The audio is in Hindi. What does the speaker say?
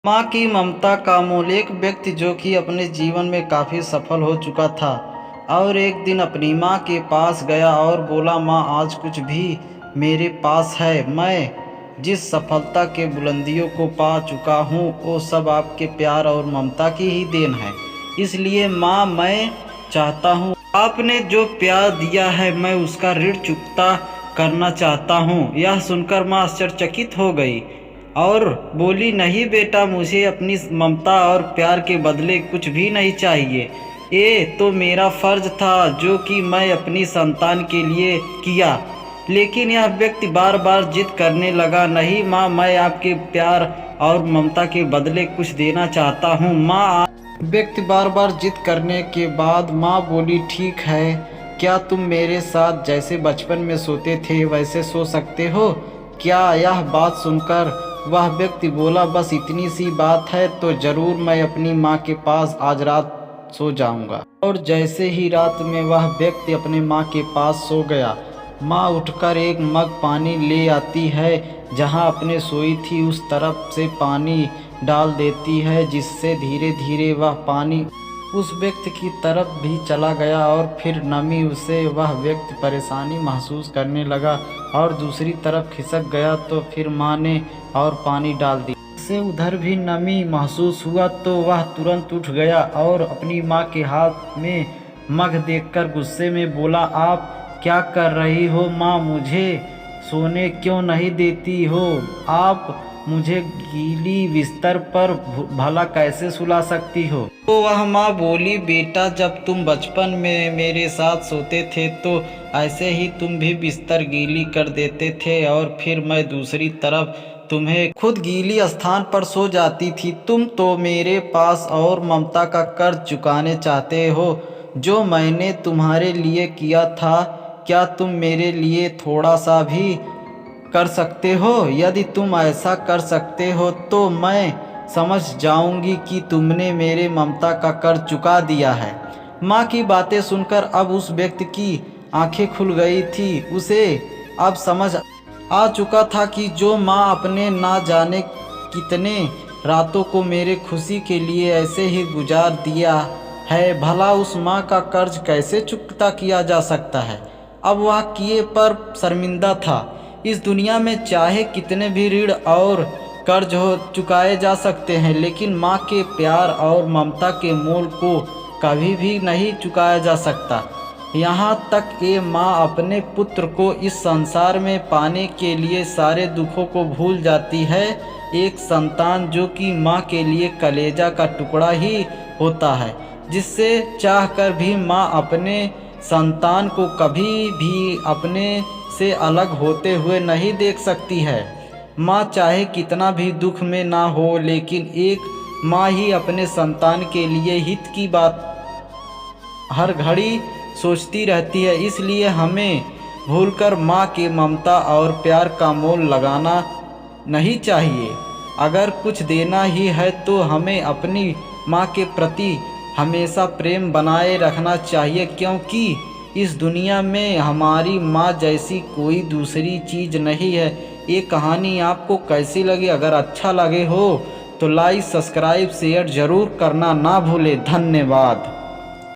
माँ की ममता का मोल। एक व्यक्ति जो कि अपने जीवन में काफ़ी सफल हो चुका था और एक दिन अपनी माँ के पास गया और बोला, माँ आज कुछ भी मेरे पास है, मैं जिस सफलता के बुलंदियों को पा चुका हूँ वो सब आपके प्यार और ममता की ही देन है। इसलिए माँ मैं चाहता हूँ आपने जो प्यार दिया है मैं उसका ऋण चुकता करना चाहता हूँ। यह सुनकर माँ आश्चर्यचकित हो गई और बोली, नहीं बेटा, मुझे अपनी ममता और प्यार के बदले कुछ भी नहीं चाहिए। ये तो मेरा फर्ज था जो कि मैं अपनी संतान के लिए किया। लेकिन यह व्यक्ति बार बार जिद करने लगा, नहीं माँ, मैं आपके प्यार और ममता के बदले कुछ देना चाहता हूँ। माँ व्यक्ति बार बार जिद करने के बाद माँ बोली, ठीक है, क्या तुम मेरे साथ जैसे बचपन में सोते थे वैसे सो सकते हो क्या? यह बात सुनकर वह व्यक्ति बोला, बस इतनी सी बात है तो ज़रूर मैं अपनी माँ के पास आज रात सो जाऊंगा। और जैसे ही रात में वह व्यक्ति अपने माँ के पास सो गया, माँ उठकर एक मग पानी ले आती है, जहाँ अपने सोई थी उस तरफ से पानी डाल देती है, जिससे धीरे धीरे वह पानी उस व्यक्ति की तरफ भी चला गया और फिर नमी उसे वह व्यक्ति परेशानी महसूस करने लगा और दूसरी तरफ खिसक गया तो फिर माँ ने और पानी डाल दिया। उसे उधर भी नमी महसूस हुआ तो वह तुरंत उठ गया और अपनी माँ के हाथ में मग देखकर गुस्से में बोला, आप क्या कर रही हो माँ? मुझे सोने क्यों नहीं देती हो? आप मुझे गीली बिस्तर पर भला कैसे सुला सकती हो? तो वह माँ बोली, बेटा, जब तुम बचपन में मेरे साथ सोते थे तो ऐसे ही तुम भी बिस्तर गीली कर देते थे और फिर मैं दूसरी तरफ तुम्हें खुद गीली स्थान पर सो जाती थी। तुम तो मेरे पास और ममता का कर्ज चुकाने चाहते हो जो मैंने तुम्हारे लिए किया था। क्या तुम मेरे लिए थोड़ा सा भी कर सकते हो? यदि तुम ऐसा कर सकते हो तो मैं समझ जाऊंगी कि तुमने मेरे ममता का कर्ज चुका दिया है। माँ की बातें सुनकर अब उस व्यक्ति की आंखें खुल गई थी। उसे अब समझ आ चुका था कि जो माँ अपने ना जाने कितने रातों को मेरे खुशी के लिए ऐसे ही गुजार दिया है, भला उस माँ का कर्ज कैसे चुकता किया जा सकता है। अब वह किए पर शर्मिंदा था। इस दुनिया में चाहे कितने भी ऋण और कर्ज हो चुकाए जा सकते हैं, लेकिन माँ के प्यार और ममता के मोल को कभी भी नहीं चुकाया जा सकता। यहाँ तक ये माँ अपने पुत्र को इस संसार में पाने के लिए सारे दुखों को भूल जाती है। एक संतान जो कि माँ के लिए कलेजा का टुकड़ा ही होता है, जिससे चाहकर भी माँ अपने संतान को कभी भी अपने से अलग होते हुए नहीं देख सकती है। माँ चाहे कितना भी दुख में ना हो, लेकिन एक माँ ही अपने संतान के लिए हित की बात हर घड़ी सोचती रहती है। इसलिए हमें भूलकर माँ की ममता और प्यार का मोल लगाना नहीं चाहिए। अगर कुछ देना ही है तो हमें अपनी माँ के प्रति हमेशा प्रेम बनाए रखना चाहिए, क्योंकि इस दुनिया में हमारी माँ जैसी कोई दूसरी चीज़ नहीं है। ये कहानी आपको कैसी लगी? अगर अच्छा लगे हो तो लाइक, सब्सक्राइब, शेयर ज़रूर करना ना भूले। धन्यवाद।